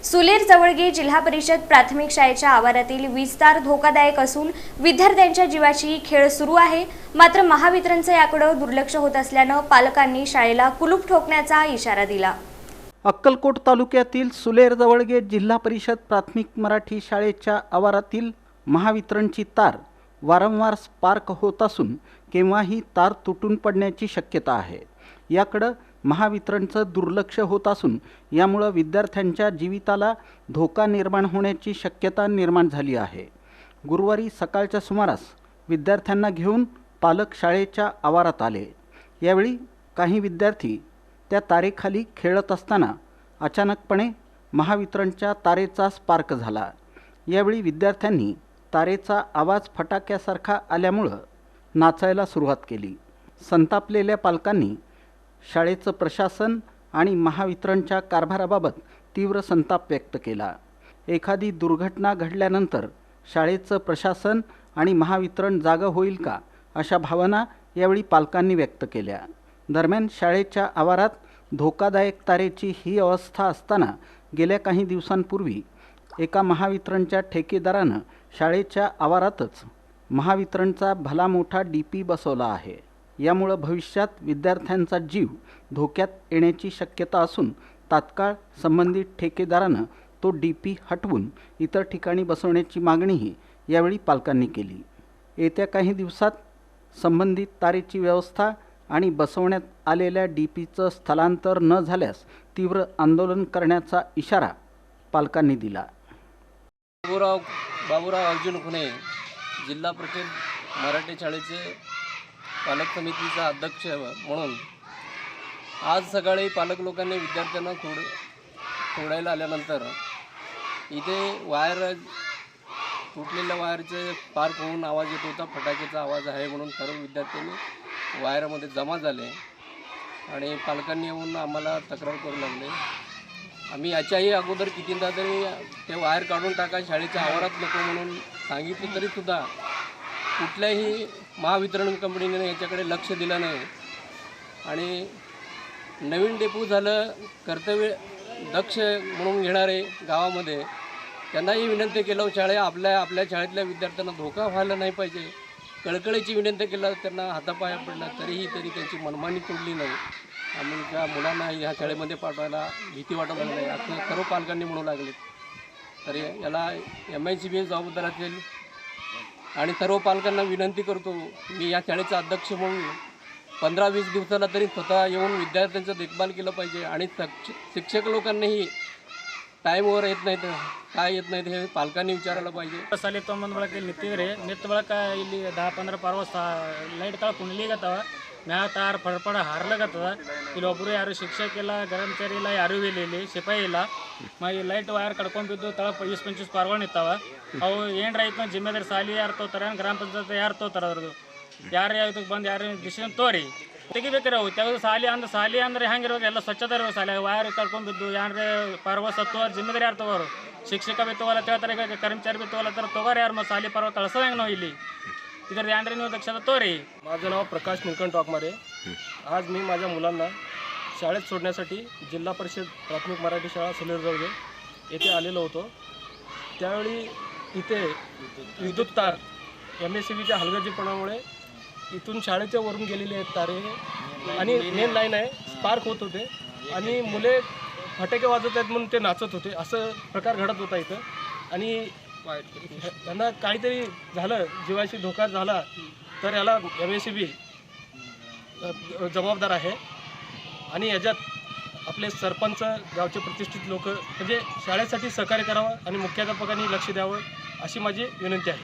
सुलेर जवळगे जिल्हा परिषद प्राथमिक शाळेच्या आवारातील वीज तार धोकादायक असून विद्यार्थ्यांच्या जीवाची खेळ सुरू आहे। मात्र महावितरणचे याकडे दुर्लक्ष होत असल्याने पालकांनी शाळेला कुलूप ठोकण्याचा इशारा दिला। अक्कलकोट तालुक्यातील सुलेर जवळगे जिल्हा परिषद प्राथमिक मराठी शाळेच्या आवारातील महावितरणची तार वारंवार स्पार्क होत असून केव्हाही तार तुटून पडण्याची शक्यता आहे। याकडे महावितरणचं दुर्लक्ष होत असून यामुळे विद्यार्थ्यांच्या जीविताला धोका निर्माण होण्याची शक्यता निर्माण झाली आहे। गुरुवारी सकाळच्या सुमारास विद्यार्थ्यांना घेऊन पालक शाळेच्या आवारात आले। यावेळी काही विद्यार्थी त्या तारेखाली खेळत असताना अचानकपणे महावितरणच्या तारेचा स्पार्क झाला। यावेळी विद्यार्थ्यांनी तारेचा आवाज फटाक्यासारखा आल्यामुळे नाचायला सुरुवात केली। संतापलेल्या पालकांनी शाळेचं प्रशासन आणि महावितरणच्या कारभाराबाबत तीव्र संताप व्यक्त केला। एखादी दुर्घटना घडल्यानंतर शाळेचं प्रशासन आणि महावितरण जागा होईल का अशा भावना यावेळी पालकांनी व्यक्त केल्या। दरम्यान शाळेच्या आवारात धोकादायक तारेची ही अवस्था असताना गेल्या काही दिवसांपूर्वी एका महावितरणच्या ठेकेदारानं शाळेच्या आवारातच महावितरणचा भला मोठा डीपी बसवला आहे। यामुळे भविष्यात विद्यार्थ्यांचा जीव धोक्यात येण्याची शक्यता असून तात्काळ संबंधित ठेकेदारानं तो डीपी हटवून इतर ठिकाणी बसवण्याची मागणीही यावेळी पालकांनी केली। येत्या काही दिवसात संबंधित तारेची व्यवस्था आणि बसवण्यात आलेल्या डीपीचं स्थलांतर न झाल्यास तीव्र आंदोलन करण्याचा इशारा पालकांनी दिला। बाबूराव अर्जुन खुणे, जिल्हा परिषद मराठी शाळेचे पालक समितीचा अध्यक्ष म्हणून आज सकाळी पालक लोकांनी विद्यार्थ्यांना खोडायला आल्यानंतर इथे वायर तुटलेल्या वायरचे स्पार्क होऊन आवाज येत होता, फटाक्याचा आवाज आहे म्हणून सर्व विद्यार्थ्यांनी वायरमध्ये जमा झाले आणि पालकांनी येऊन आम्हाला तक्रार करू लागले। आम्ही याच्याही अगोदर कितींदा तरी ते वायर काढून टाका, शाळेच्या आवारात नको म्हणून सांगितलं तरीसुद्धा कुठल्याही महावितरण कंपनीने याच्याकडे लक्ष दिलं नाही। आणि नवीन डेपो झालं कर्तव्य दक्ष म्हणून घेणारे गावामध्ये त्यांनाही विनंती केलं आपल्या शाळेतल्या विद्यार्थ्यांना धोका व्हायला नाही पाहिजे, कळकळीची विनंती केलं, त्यांना हातापाया पडला तरी त्यांची मनमानी तोडली नाही। आम्ही त्या मुलांना ह्या शाळेमध्ये पाठवायला भीती वाटत नाही असं सर्व पालकांनी म्हणू लागले। तरी याला MICB जबाबदार असेल आणि सर्व पालकांना विनंती करतो, मी या शाळेचा अध्यक्ष म्हणून 15-20 दिवसाला तरी स्वतः येऊन विद्यार्थ्यांचं देखभाल केलं पाहिजे आणि शिक्षक लोकांनाही टाईमवर येत नाहीत, काय येत नाहीत हे पालकांनी विचारायला पाहिजे। ಸಾಲಿ ತೊಂಬಂದು ಬಳಕ ನಿಂತಿದ್ರಿ ನಿಂತ ಬಳಕ ಇಲ್ಲಿ 10-15 ಪರ್ವ ಲೈಟ್ ತಳ ಕುಣ್ಲಿಗತ್ತವ ಮ್ಯಾಗ ತಾರ ಪಡಪಡ ಹಾರ್ಲಾಗತ್ತದ। ಇಲ್ಲಿ ಒಬ್ಬರು ಯಾರು ಶಿಕ್ಷಕ ಇಲ್ಲ, ಕರ್ಮಚಾರಿ ಇಲ್ಲ, ಯಾರೂ ಇಲ್ಲ, ಇಲ್ಲಿ ಸಿಪಾಯಿ ಇಲ್ಲ। ಈ ಲೈಟ್ ವೈರ್ ಕಡ್ಕೊಂಡು ಬಿದ್ದು ತಳ 20-25 ಪಾರ್ಗಳು ನಿಂತಾವ। ಅವು ಏನ್ರ ಐತೆ ಜಿಮ್ಮೆದಾರಿ ಸಾಲಿ ಯಾರು ತೋತಾರೆ, ಗ್ರಾಮ ಪಂಚಾಯತ್ ಯಾರು ತೋತಾರೆ, ಅದ್ರದ್ದು ಯಾರು ಇದಕ್ಕೆ ಬಂದು ಯಾರು ಡಿಸಿಷನ್ ತೋರಿ ತೆಗಿಬೇಕ್ರಿ। ಅವು ತೆಗೆದು ಸಾಲಿ ಅಂದ್ರೆ ಹೆಂಗಿರ್ಬೇಕು, ಎಲ್ಲ ಸ್ವಚ್ಛತೆ ಇರಬೇಕು। ಸಾಲಿ ವೈರ್ ಕಡ್ಕೊಂಡು ಬಿದ್ದು ಯಾರೇ ಪರ್ವ ಸತ್ತು ಜಿಮ್ಮೆದಾರಿ ಯಾರು ತಗೋರು, ಶಿಕ್ಷಕ ಬಿ ತಗೋಲ್ಲ ಹೇಳ್ತಾರೆ, कर्मचारी बी तोला तर तोगार यार मग साली परवा कळसं ಹೆಂಗೆ ನಾವು ಇಲ್ಲಿ इतर यांड्रे ನೀವು दक्षता तोरी। माझं नाव प्रकाश निळकंठ वाघमारे। आज मी माझ्या मुलांना शाळेत सोडण्यासाठी जिल्हा परिषद प्राथमिक मराठी शाळा सुलेर जवळगे येथे आलेलो होतो। त्यावेळी इथे विद्युत तार MICBच्या हलगर्जीपणामुळे इथून शाळेच्या वरून गेलेले आहेत तारे आणि मेन लाईन आहे, स्पार्क होत होते आणि मुले फटाके वाजत आहेत म्हणून ते नाचत होते, असं प्रकार घडत होता इथं। आणि त्यांना काहीतरी झालं, जीवाशी धोका झाला तर याला MICB जबाबदार आहे। आणि याच्यात आपले सरपंच, गावचे प्रतिष्ठित लोक म्हणजे शाळेसाठी सहकार्य करावं आणि मुख्याध्यापकांनी लक्ष द्यावं अशी माझी विनंती आहे।